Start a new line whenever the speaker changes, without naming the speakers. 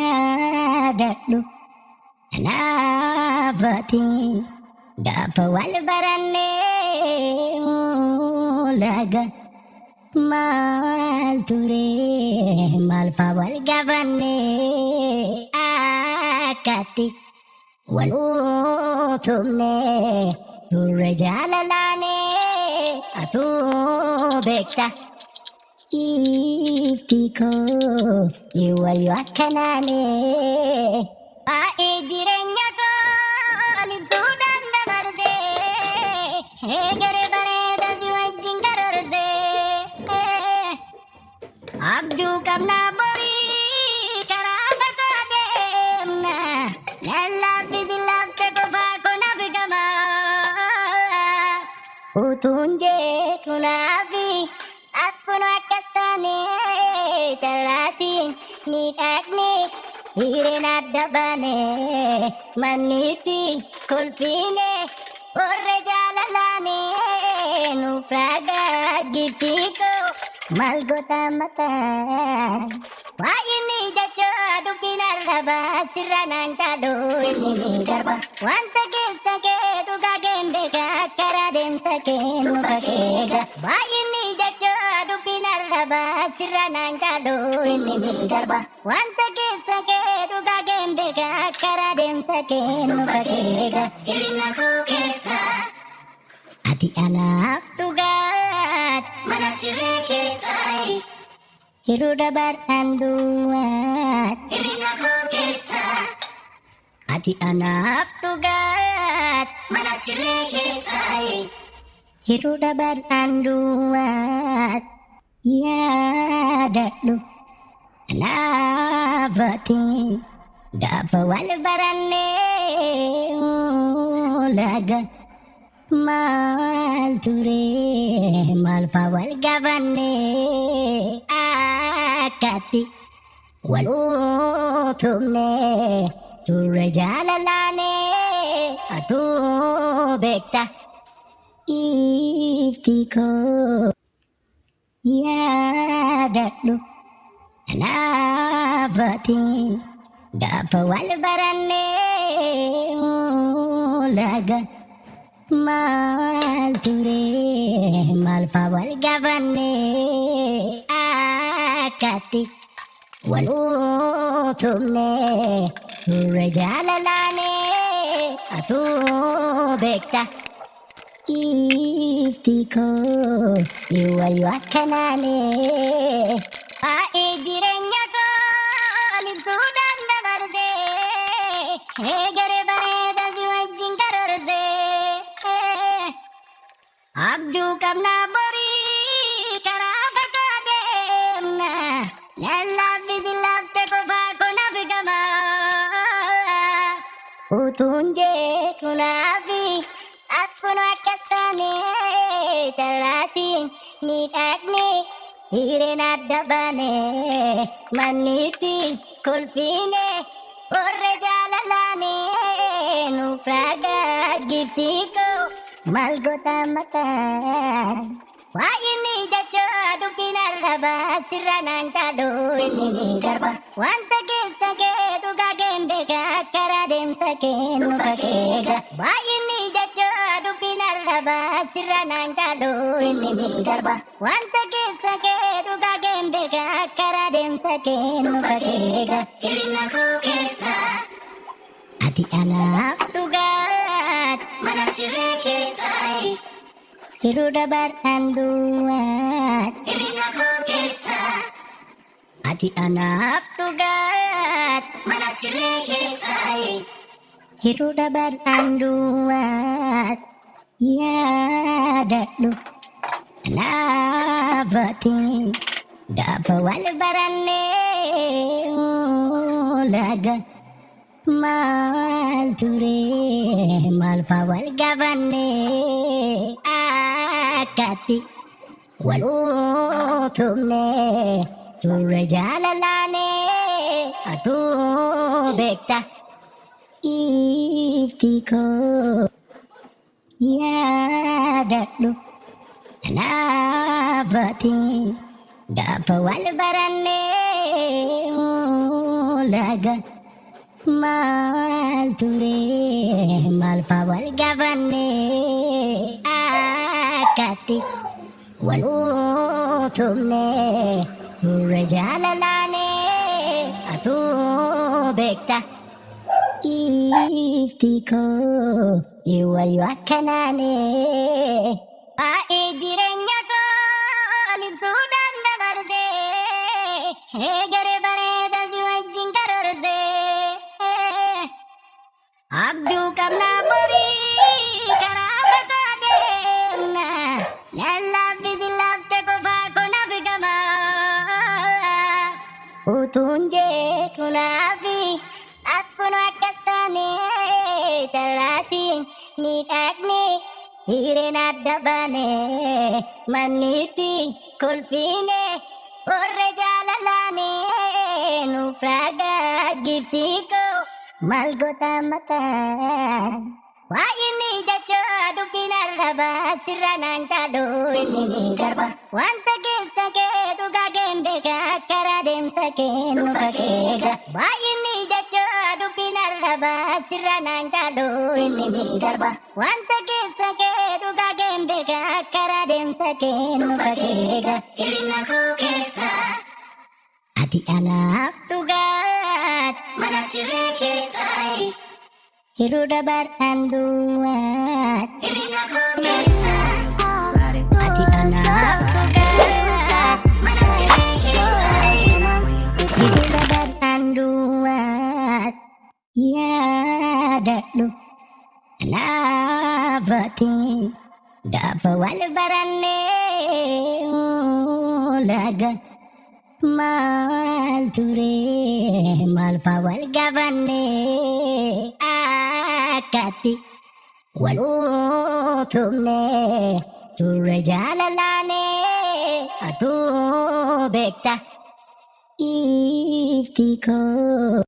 Yaadadhu anaafati gaafa wal barannee laga maal ture maal faa wal gaafannee akkatti wal utubnee turre jaalalaanee atuu beekta. Iftiko iwayu akkanane jireenya koo ibsuudhaan dabarse eegare bareeda si wajjin karoorse abjuu qabnaa borii karaa fagoo deemna lallaaffisi lafte qofaa kun afigama utuun jeetu naafi akkuma akkas taane carraatiin miidhagni hireen adda baane manniitti kolfiine warra jaalalaane nuuf raagaa giftiikoo maal goota mataa waa'inni jechoo dubbiin arrabaa sirra naan caaluu inni ni darba wanta keessa kee dhugaa keendeka karaa deemsa kee nufa keega waa'inni jechoo dubbiin arrabaa sirra naan caaluu inni ni darba wanta keessa kee dhugaa keendeka karaa deemsa kee nufa keega hirina koo keessa ati anaaf dhugaat mana jiree keessaayi. Hiruu dabartaan duwwaat hirina koo keessa ati anaaf dhugaat mana jiree keessaayi. Hiruu dabartaan duwwaat yaadadhu anaafati gaafa wal barannee laga maal ture maal faa wal gaafannee akkatti wal utubnee turre jaalalaanee atuu beekta. Iftikoo yaadadhu anaafati gaafa wal barannee laga maal ture maal faa wal gaafannee akkatti wal utubnee turre jaalalaanee atuu beekta. Iftikoo iwayu akkanane jireenya koo ibsuudhaan dabarse eegare bareeda si wajjin karoorse abjuu qabnaa borii karaa fagoo deemna lallaaffisi lafte qofaa kun afigama utuun jeetu naafi akkuma akkas taane carraatiin miidhagni hireen adda baane manniitti kolfiine warra jaalalaane nuuf raagaa giftiikoo maal goota mataa waa'inni jechoo dubbiin arrabaa sirra naan caaluu inni ni darba wanta keessa kee dhugaa keendeka karaa deemsa kee nufa keega waa'inni jechoo dubbiin arrabaa sirra naan caaluu inni ni darba wanta keessa kee dhugaa keendeka karaa deemsa kee nufa keega hirina koo keessa ati anaaf dhugaat mana jiree keessaayi. Hiruu dabartaan duwwaat hirina koo keessa ati anaaf dhugaat mana jiree keessaayi. Hiruu dabartaan duwwaat yaadadhu anaafati gaafa wal barannee laga maal ture maal faa wal gaafannee akkatti wal utubnee turre jaalalaanee तू बेटा ifti ko yaadadhu naafati gaafa wal baranne laga maal ture maal fa wal gaafanne akkatti wal utubne turre jaalalaane atu beekta ifti ko iwayu akkanane waa'ee jireenya koo ibsuudhaan dabarse egeree bareeda si wajjin karoorse abjuu qabnaa borii karaa fagoo deemna nan laaffisi laafte qofaa kun afigama utuun jeetu naafi akkuma akkas taane carraatiin miidhagni hireen adda baane manniitti kolfiine warra jaalalaane nuuf raagaa giftii koo maal goota mataan waa inni jechaa dubbiin arrabaa sirra naan caalu inni ni darba wanta keessa kee dhugaa keendeka karaa deemsa kee nufa keega waa inni jechaa dubbiin arrabaa sirra naan caalu inni ni darba wanta keessa kee dhugaa keendeka karaa deemsa kee nufa keega hirina koo keessa ati anaaf dhugaat mana jiree keessaayi hiru dabar anduat hirina koo keessa ati anaaf dhugaat mana jiree keessaayi hiru dabar anduat yaadadhu naafati gaafa wal baranne laga maal ture maal fa wal gaafanne akkatti wal utubne turre jaalalaane atu beekta ifti koo